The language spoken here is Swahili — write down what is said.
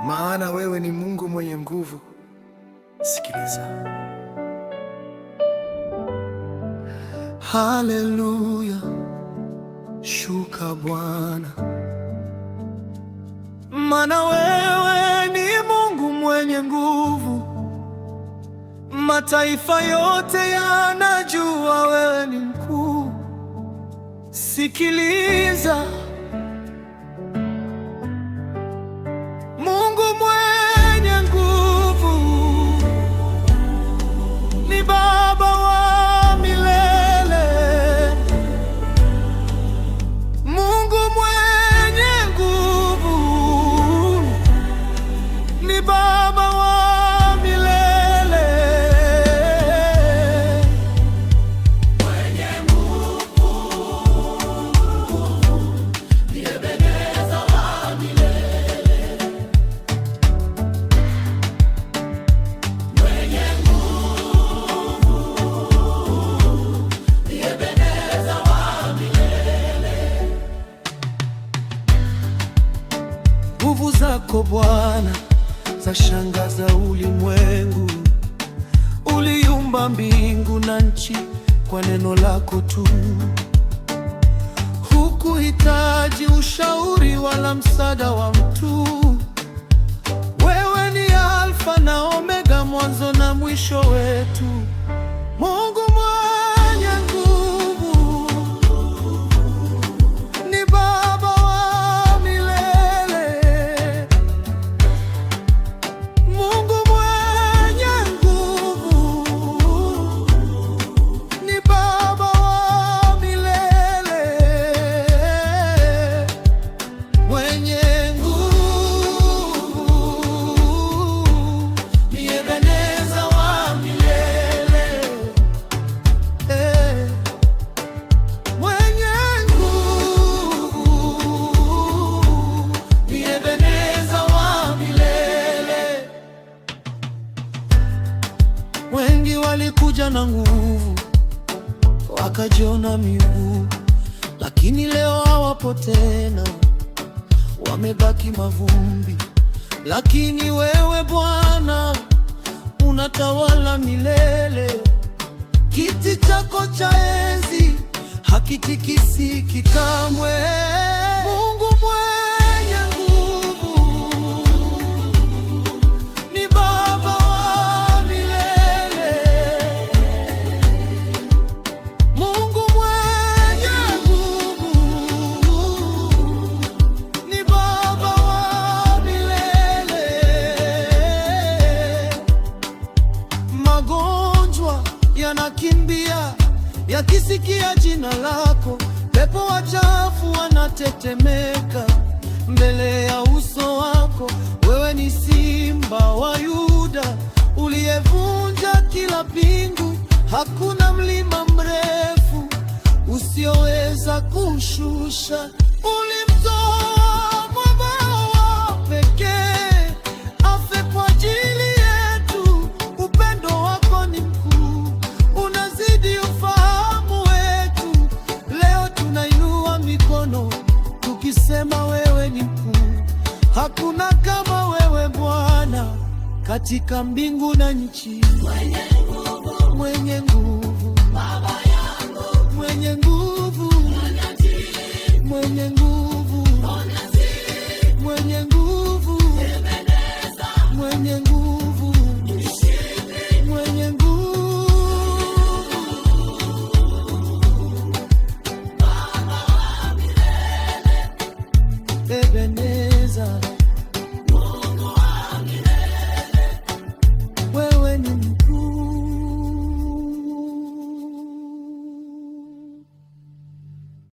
maana wewe ni Mungu mwenye nguvu. Sikiliza. Haleluya, shuka Bwana, maana wewe ni Mungu mwenye nguvu. Mataifa yote yanajua wewe ni mkuu. Sikiliza. Mungu mwenye nguvu ni Baba wa milele. Mungu mwenye nguvu ni Baba wa milele. Mwenye nguvu ni Ebeneza wa milele. Mwenye nguvu ni Ebeneza wa milele. Nguvu zako Bwana zashangaza ulimwengu. Uliumba mbingu na nchi kwa neno lako tu. Hukuhitaji ushauri wala msaada wa mtu. Wewe ni Alfa na Omega, mwanzo na mwisho wetu. Mungu mwenye nguvu ni Baba wa milele. Mungu mwenye nguvu ni Baba wa milele. Mwenye nguvu ni Ebeneza wa milele. Mwenye nguvu ni Ebeneza wa milele. Wengi walikuja na nguvu wakajiona miguu, lakini leo hawapo tena, wamebaki mavumbi. Lakini wewe Bwana unatawala milele. Kiti chako cha enzi hakitikisiki kamwe. Mungu mwenye nguvu ni Baba wa milele. Mungu mwenye nguvu ni Baba wa milele. Magonjwa yanakimbia yakisikia jina lako. Pepo wachafu wanatetemeka mbele ya uso wako. Wewe ni Simba wa Yuda uliyevunja kila pingu. Hakuna mlima mrefu usioweza kushusha. Ulimtoa Mwanao pekee afe kwa ajili yetu. Upendo wako ni mkuu, unazidi ufahamu wetu. Leo tunainua mikono tukisema wewe ni mkuu. Hakuna kama wewe Bwana katika mbingu na nchi. Mwenye nguvu, mwenye nguvu, Baba yangu, mwenye nguvu, mwenye nguvu.